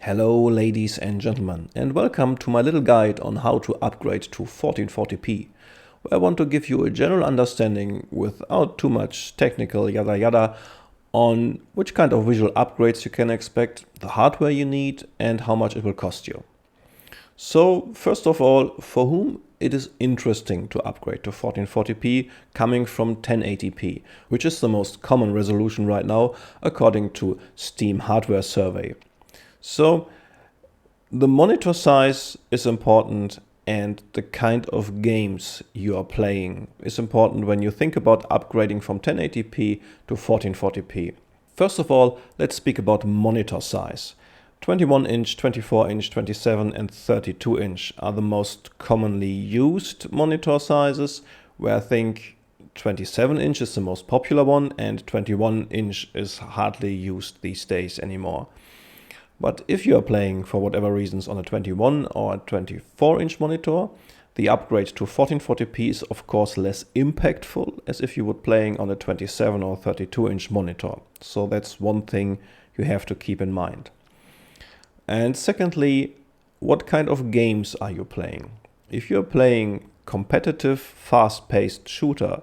Hello ladies and gentlemen, and welcome to my little guide on how to upgrade to 1440p, where I want to give you a general understanding without too much technical yada yada on which kind of visual upgrades you can expect, the hardware you need, and how much it will cost you. So first of all, for whom it is interesting to upgrade to 1440p coming from 1080p, which is the most common resolution right now according to Steam Hardware Survey. So the monitor size is important, and the kind of games you are playing is important when you think about upgrading from 1080p to 1440p. First of all, let's speak about monitor size. 21-inch, 24-inch, 27 and 32-inch are the most commonly used monitor sizes, where I think 27-inch is the most popular one and 21-inch is hardly used these days anymore. But if you are playing for whatever reasons on a 21 or a 24-inch monitor, the upgrade to 1440p is of course less impactful as if you were playing on a 27 or 32-inch monitor. So that's one thing you have to keep in mind. And secondly, what kind of games are you playing? If you're playing competitive, fast-paced shooter,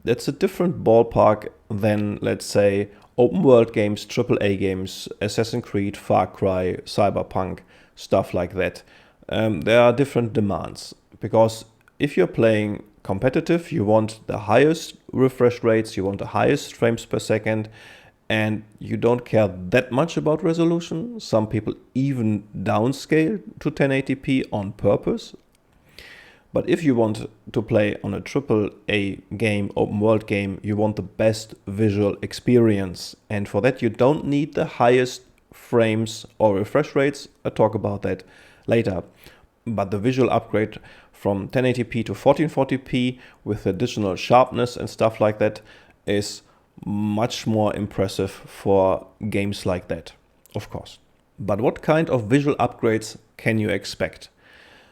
that's a different ballpark than, let's say, open world games, AAA games, Assassin's Creed, Far Cry, Cyberpunk, stuff like that. There are different demands, because if you're playing competitive, you want the highest refresh rates, you want the highest frames per second, and you don't care that much about resolution. Some people even downscale to 1080p on purpose. But if you want to play on a AAA game, open world game, you want the best visual experience. And for that, you don't need the highest frames or refresh rates. I'll talk about that later. But the visual upgrade from 1080p to 1440p with additional sharpness and stuff like that is much more impressive for games like that, of course. But what kind of visual upgrades can you expect?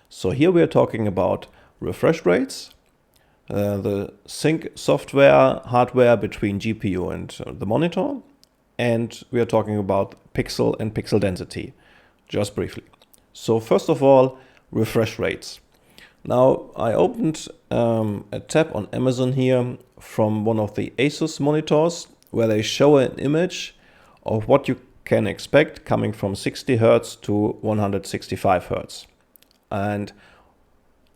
So here we are talking about refresh rates, the sync software, hardware between GPU and the monitor, and we are talking about pixel and pixel density, just briefly. So first of all, refresh rates. Now I opened a tab on Amazon here from one of the Asus monitors where they show an image of what you can expect coming from 60 Hz to 165 Hz. And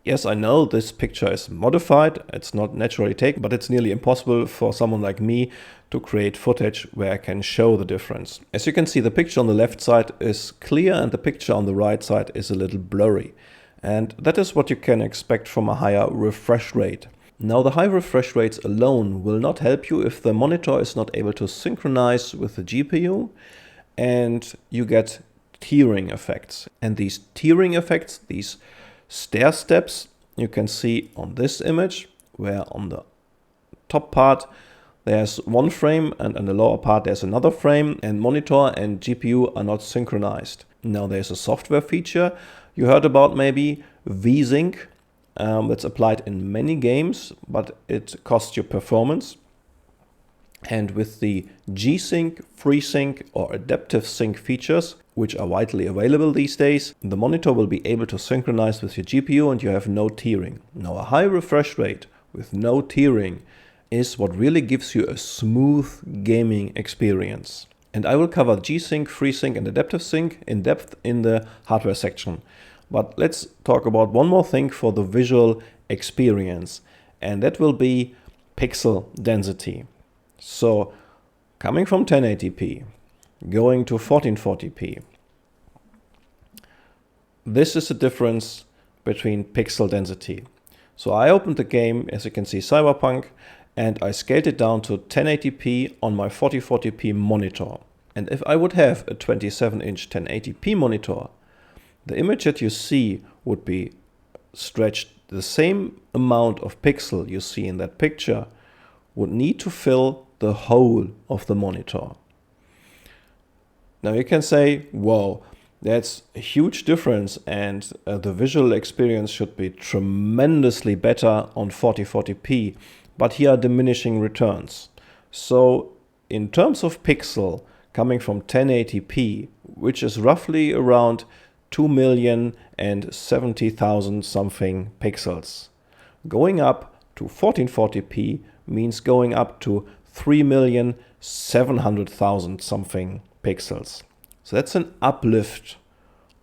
yes, I know this picture is modified, it's not naturally taken, but it's nearly impossible for someone like me to create footage where I can show the difference. As you can see, the picture on the left side is clear and the picture on the right side is a little blurry. And that is what you can expect from a higher refresh rate. Now, the high refresh rates alone will not help you if the monitor is not able to synchronize with the GPU, and you get tearing effects. And these tearing effects, these stair steps, you can see on this image, where on the top part there's one frame and on the lower part there's another frame, and monitor and GPU are not synchronized. Now there's a software feature you heard about, maybe VSync, that's applied in many games, but it costs you performance. And with the G-Sync, FreeSync or Adaptive Sync features, which are widely available these days, the monitor will be able to synchronize with your GPU and you have no tearing. Now, a high refresh rate with no tearing is what really gives you a smooth gaming experience. And I will cover G-Sync, FreeSync and Adaptive Sync in depth in the hardware section. But let's talk about one more thing for the visual experience, and that will be pixel density. So coming from 1080p, going to 1440p, this is the difference between pixel density. So I opened the game, as you can see, Cyberpunk, and I scaled it down to 1080p on my 1440p monitor. And if I would have a 27-inch 1080p monitor, the image that you see would be stretched. The same amount of pixel you see in that picture would need to fill the whole of the monitor. Now you can say, whoa, that's a huge difference, and the visual experience should be tremendously better on 1440p, but here are diminishing returns. So in terms of pixel, coming from 1080p, which is roughly around 2,070,000 something pixels. Going up to 1440p means going up to 3,700,000 something pixels. So that's an uplift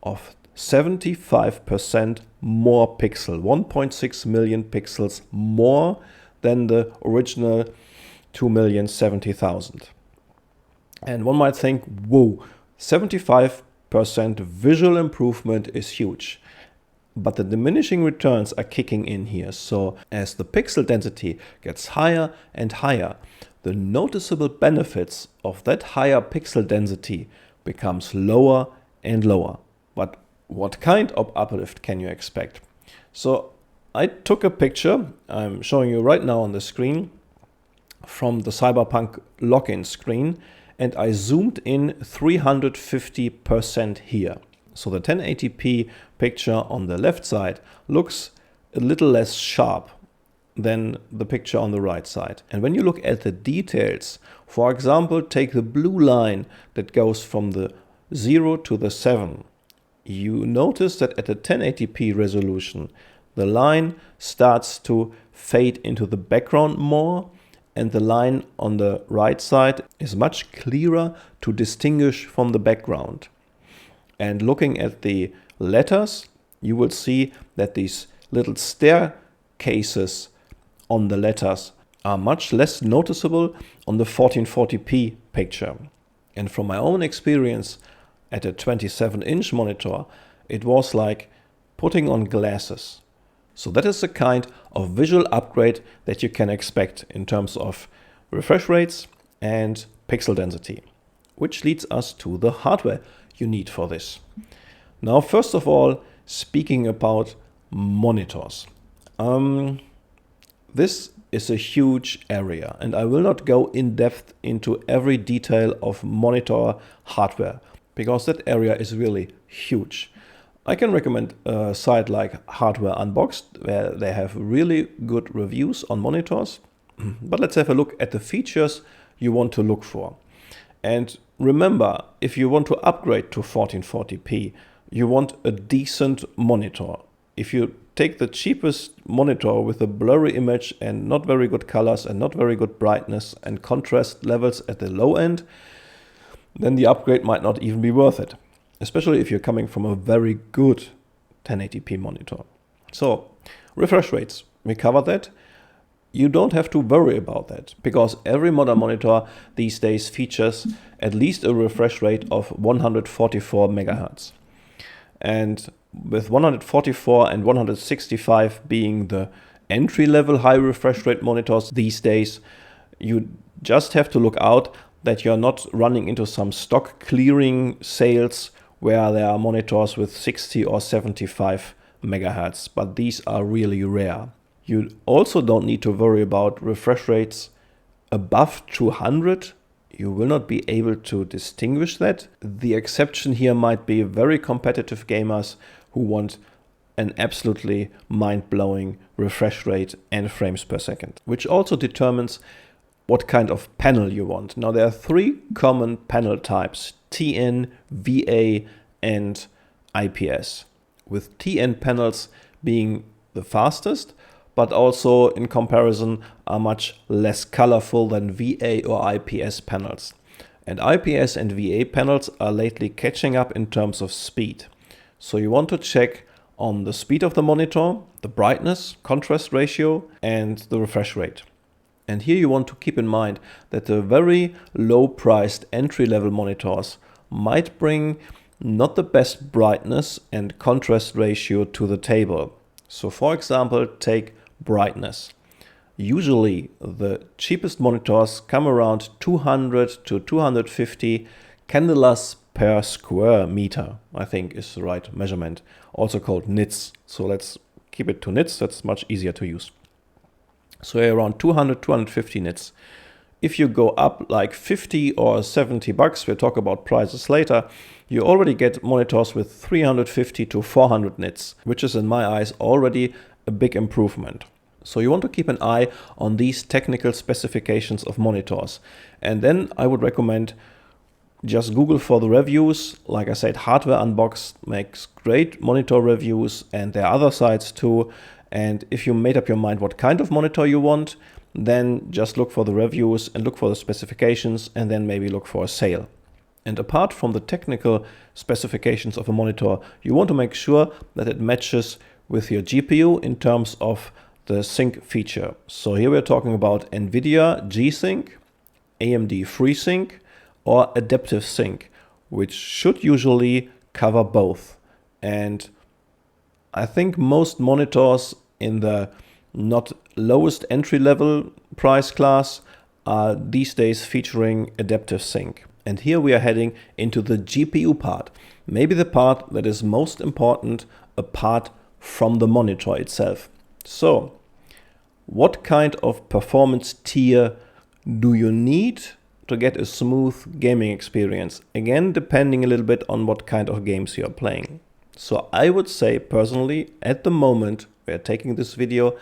of 75% more pixel, 1.6 million pixels more than the original 2,070,000. And one might think, whoa, 75% visual improvement is huge. But the diminishing returns are kicking in here. So as the pixel density gets higher and higher, the noticeable benefits of that higher pixel density becomes lower and lower. But what kind of uplift can you expect? So I took a picture, I'm showing you right now on the screen, from the Cyberpunk login screen, and I zoomed in 350% here. So the 1080p picture on the left side looks a little less sharp than the picture on the right side. And when you look at the details, for example, take the blue line that goes from the 0 to the 7, you notice that at the 1080p resolution, the line starts to fade into the background more, and the line on the right side is much clearer to distinguish from the background. And looking at the letters, you will see that these little staircases on the letters are much less noticeable on the 1440p picture. And from my own experience at a 27-inch monitor, it was like putting on glasses. So that is the kind of visual upgrade that you can expect in terms of refresh rates and pixel density, which leads us to the hardware you need for this. Now, first of all, speaking about monitors. This is a huge area, and I will not go in depth into every detail of monitor hardware because that area is really huge. I can recommend a site like Hardware Unboxed, where they have really good reviews on monitors. But let's have a look at the features you want to look for. And remember, if you want to upgrade to 1440p, you want a decent monitor. If you take the cheapest monitor with a blurry image and not very good colors and not very good brightness and contrast levels at the low end, then the upgrade might not even be worth it, especially if you're coming from a very good 1080p monitor. So, refresh rates, we covered that. You don't have to worry about that because every modern monitor these days features at least a refresh rate of 144 megahertz. And with 144 and 165 being the entry-level high refresh rate monitors these days, you just have to look out that you're not running into some stock clearing sales where there are monitors with 60 or 75 megahertz, but these are really rare. You also don't need to worry about refresh rates above 200. You will not be able to distinguish that. The exception here might be very competitive gamers who want an absolutely mind-blowing refresh rate and frames per second, which also determines what kind of panel you want. Now there are three common panel types: TN, VA, and IPS, with TN panels being the fastest, but also in comparison are much less colorful than VA or IPS panels. And IPS and VA panels are lately catching up in terms of speed. So you want to check on the speed of the monitor, the brightness, contrast ratio, and the refresh rate. And here you want to keep in mind that the very low-priced entry-level monitors might bring not the best brightness and contrast ratio to the table. So for example, take brightness. Usually the cheapest monitors come around 200 to 250 candelas per square meter, I think is the right measurement, also called nits. So let's keep it to nits, that's much easier to use. So around 200, 250 nits. If you go up like 50 or 70 bucks, we'll talk about prices later, you already get monitors with 350 to 400 nits, which is in my eyes already a big improvement. So you want to keep an eye on these technical specifications of monitors. And then I would recommend just Google for the reviews. Like I said, Hardware Unboxed makes great monitor reviews, and there are other sites too. And if you made up your mind what kind of monitor you want, then just look for the reviews and look for the specifications, and then maybe look for a sale. And apart from the technical specifications of a monitor, you want to make sure that it matches with your GPU in terms of the sync feature. So here we're talking about NVIDIA G-Sync, AMD FreeSync, or Adaptive Sync, which should usually cover both. And I think most monitors in the not lowest entry-level price class are these days featuring Adaptive Sync. And here we are heading into the GPU part, maybe the part that is most important apart from the monitor itself. So, what kind of performance tier do you need to get a smooth gaming experience? Again, depending a little bit on what kind of games you're playing. So I would say personally, at the moment, we're taking this video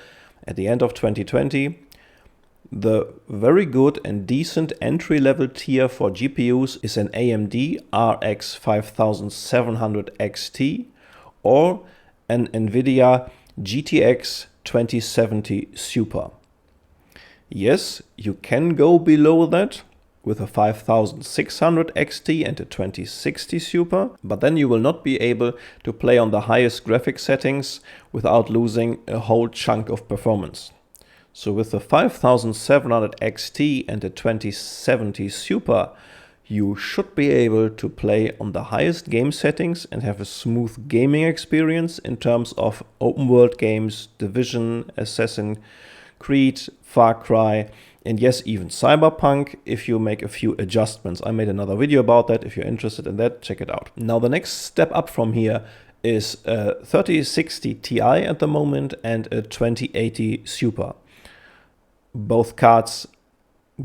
at the end of 2020, the very good and decent entry-level tier for GPUs is an AMD RX 5700 XT or an NVIDIA GTX 2070 Super. Yes, you can go below that with a 5600 XT and a 2060 Super, but then you will not be able to play on the highest graphic settings without losing a whole chunk of performance. So with the 5700 XT and the 2070 Super, you should be able to play on the highest game settings and have a smooth gaming experience in terms of open world games, Division, Assassin's Creed, Far Cry, and yes, even Cyberpunk if you make a few adjustments. I made another video about that. If you're interested in that, check it out. Now the next step up from here is a 3060 Ti at the moment and a 2080 Super. Both cards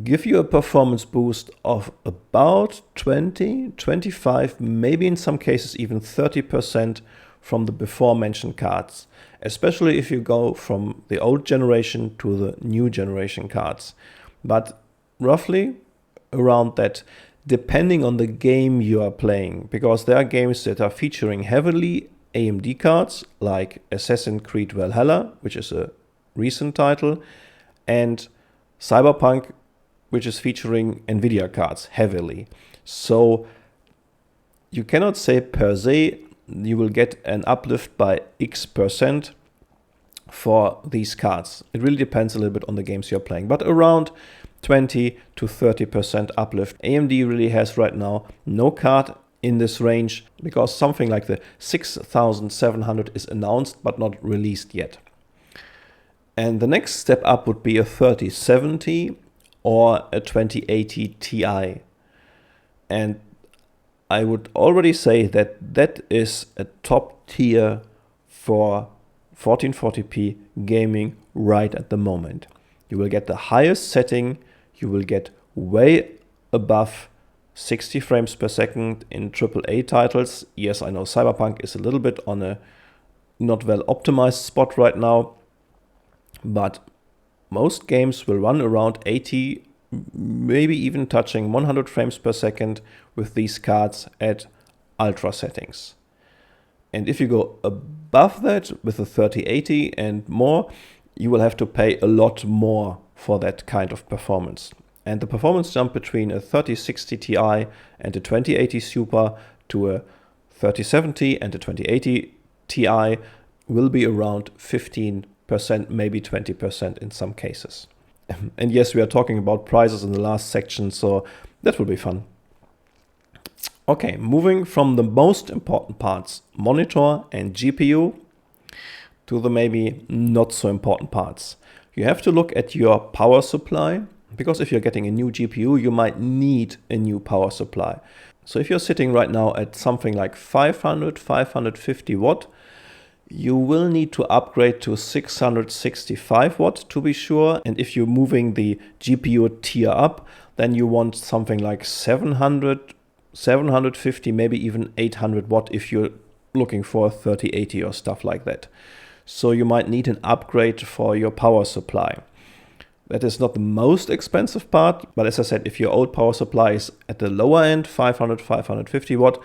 give you a performance boost of about 20, 25, maybe in some cases even 30% from the before mentioned cards, especially if you go from the old generation to the new generation cards. But roughly around that, depending on the game you are playing, because there are games that are featuring heavily AMD cards, like Assassin's Creed Valhalla, which is a recent title, and Cyberpunk, which is featuring NVIDIA cards heavily. So you cannot say per se you will get an uplift by X% for these cards. It really depends a little bit on the games you're playing, but around 20 to 30% uplift. AMD really has right now no card in this range because something like the 6700 is announced but not released yet. And the next step up would be a 3070 or a 2080 Ti. And I would already say that that is a top tier for 1440p gaming right at the moment. You will get the highest setting, you will get way above 60 frames per second in AAA titles. Yes, I know Cyberpunk is a little bit on a not well optimized spot right now, but most games will run around 80, maybe even touching 100 frames per second with these cards at ultra settings. And if you go above that with a 3080 and more, you will have to pay a lot more for that kind of performance. And the performance jump between a 3060 Ti and a 2080 Super to a 3070 and a 2080 Ti will be around 15%, maybe 20% in some cases. And yes, we are talking about prices in the last section, so that will be fun. Okay, moving from the most important parts, monitor and GPU, to the maybe not so important parts. You have to look at your power supply, because if you're getting a new GPU, you might need a new power supply. So if you're sitting right now at something like 500, 550 watt, you will need to upgrade to 665 watt to be sure. And if you're moving the GPU tier up, then you want something like 700, 750, maybe even 800 watt if you're looking for 3080 or stuff like that. So you might need an upgrade for your power supply. That is not the most expensive part, but as I said, if your old power supply is at the lower end, 500, 550 watt,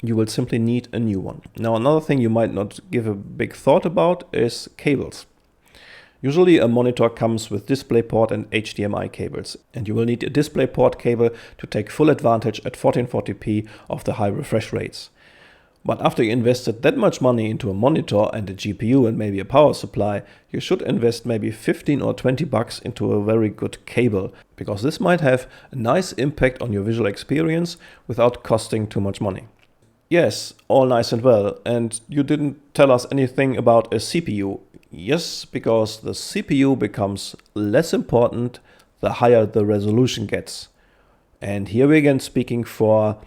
you will simply need a new one. Now, another thing you might not give a big thought about is cables. Usually a monitor comes with DisplayPort and HDMI cables, and you will need a DisplayPort cable to take full advantage at 1440p of the high refresh rates. But after you invested that much money into a monitor and a GPU and maybe a power supply, you should invest maybe 15 or 20 bucks into a very good cable, because this might have a nice impact on your visual experience without costing too much money. Yes, all nice and well, and you didn't tell us anything about a CPU. Yes, because the CPU becomes less important the higher the resolution gets. And here we're again speaking for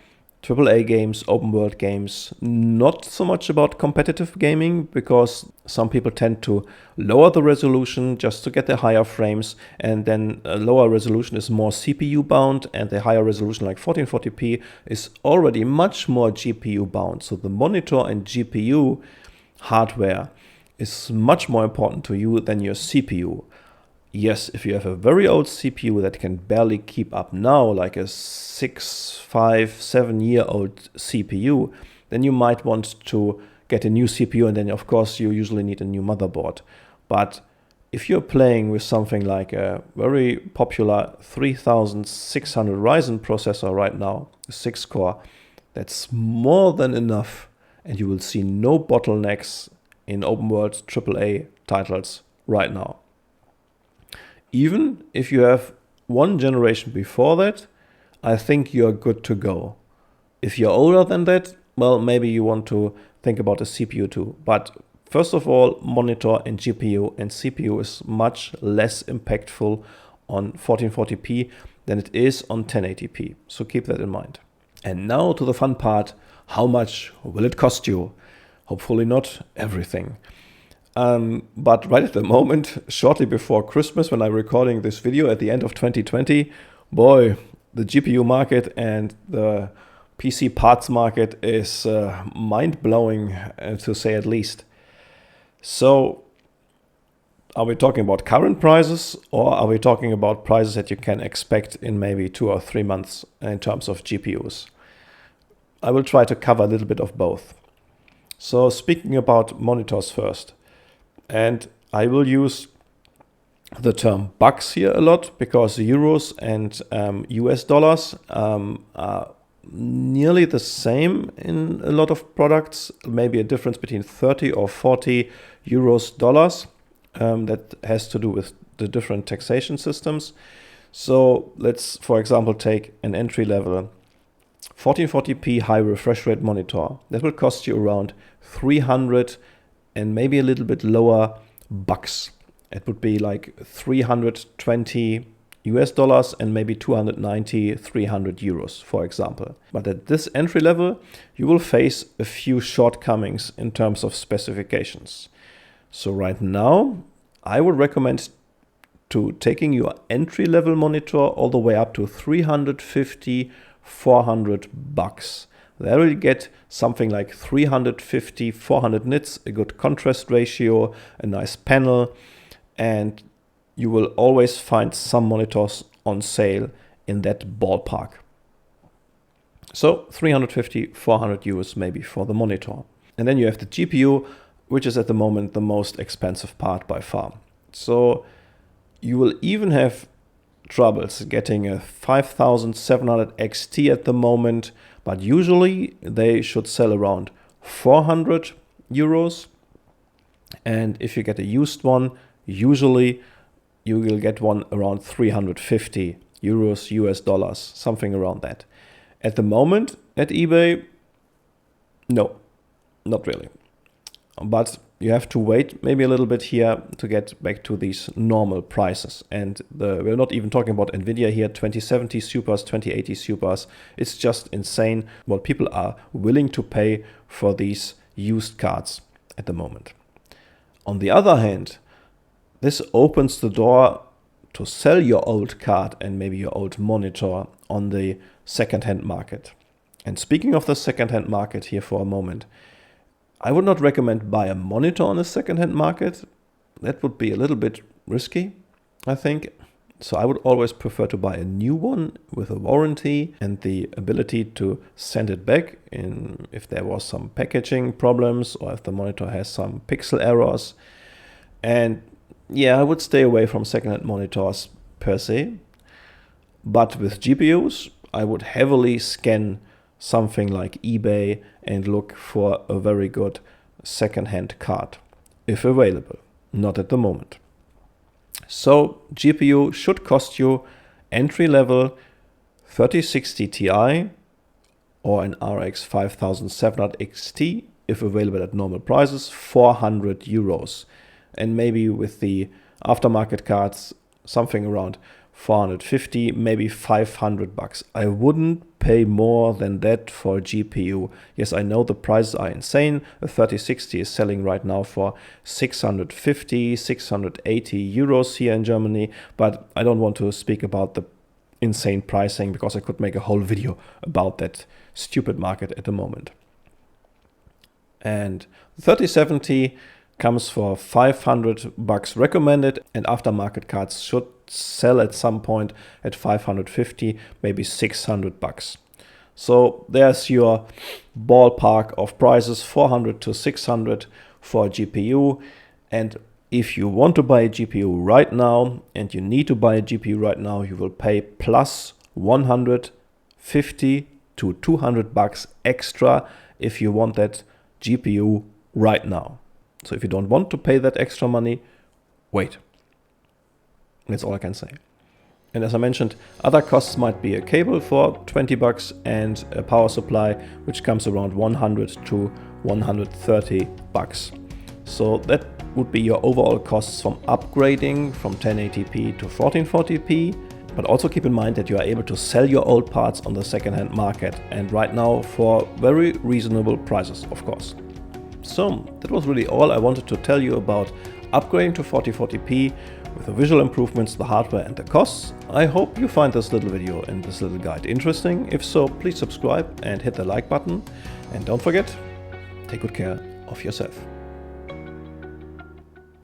AAA games, open world games, not so much about competitive gaming, because some people tend to lower the resolution just to get the higher frames, and then a lower resolution is more CPU bound, and the higher resolution like 1440p is already much more GPU bound. So the monitor and GPU hardware is much more important to you than your CPU. Yes, if you have a very old CPU that can barely keep up now, like a 6, 5, 7-year-old CPU, then you might want to get a new CPU, and then of course you usually need a new motherboard. But if you're playing with something like a very popular 3600 Ryzen processor right now, 6-core, that's more than enough, and you will see no bottlenecks in open world AAA titles right now. Even if you have one generation before that, I think you're good to go. If you're older than that, well, maybe you want to think about a CPU too. But first of all, monitor and GPU and CPU is much less impactful on 1440p than it is on 1080p. So keep that in mind. And now to the fun part. How much will it cost you? Hopefully not everything. But right at the moment, shortly before Christmas, when I'm recording this video at the end of 2020, boy, the GPU market and the PC parts market is mind-blowing, to say at least. So are we talking about current prices, or are we talking about prices that you can expect in maybe 2 or 3 months in terms of GPUs? I will try to cover a little bit of both. So speaking about monitors first, and I will use the term bucks here a lot, because euros and US dollars are nearly the same in a lot of products, maybe a difference between 30 or 40 euros dollars. That has to do with the different taxation systems. So let's, for example, take an entry level 1440p high refresh rate monitor. That will cost you around 300 and maybe a little bit lower bucks. It would be like 320 US dollars and maybe 290, 300 euros, for example. But at this entry level, you will face a few shortcomings in terms of specifications. So right now, I would recommend to taking your entry level monitor all the way up to 350, 400 bucks. There you get something like 350, 400 nits, a good contrast ratio, a nice panel, and you will always find some monitors on sale in that ballpark. So 350, 400 euros maybe for the monitor. And then you have the GPU, which is at the moment the most expensive part by far. So you will even have troubles getting a 5700 XT at the moment, but usually they should sell around 400 euros. And if you get a used one, usually you will get one around 350 euros, US dollars, something around that. At the moment at eBay, no, not really. But you have to wait maybe a little bit here to get back to these normal prices. And we're not even talking about NVIDIA here, 2070 Supers, 2080 Supers. It's just insane what people are willing to pay for these used cards at the moment. On the other hand, this opens the door to sell your old card and maybe your old monitor on the second-hand market. And speaking of the second-hand market here for a moment, I would not recommend buy a monitor on a second-hand market. That would be a little bit risky, I think. So I would always prefer to buy a new one with a warranty and the ability to send it back if there was some packaging problems or if the monitor has some pixel errors. And yeah, I would stay away from secondhand monitors per se. But with GPUs, I would heavily scan something like eBay and look for a very good secondhand card, if available. Not at the moment. So GPU should cost you entry level 3060 Ti or an RX 5700 XT, if available at normal prices, 400 euros. And maybe with the aftermarket cards, something around 450, maybe 500 bucks. I wouldn't pay more than that for a GPU. Yes, I know the prices are insane. A 3060 is selling right now for 650, 680 euros here in Germany, but I don't want to speak about the insane pricing because I could make a whole video about that stupid market at the moment. And 3070 comes for 500 bucks recommended, and aftermarket cards should sell at some point at 550, maybe 600 bucks. So there's your ballpark of prices, 400 to 600 for a GPU. And if you want to buy a GPU right now and you need to buy a GPU right now, you will pay plus 150 to 200 bucks extra if you want that GPU right now. So if you don't want to pay that extra money, wait. That's all I can say. And as I mentioned, other costs might be a cable for 20 bucks and a power supply, which comes around 100 to 130 bucks. So that would be your overall costs from upgrading from 1080p to 1440p. But also keep in mind that you are able to sell your old parts on the secondhand market, and right now for very reasonable prices, of course. So that was really all I wanted to tell you about upgrading to 1440p with the visual improvements, the hardware and the costs. I hope you find this little video and this little guide interesting. If so, please subscribe and hit the like button. And don't forget, take good care of yourself.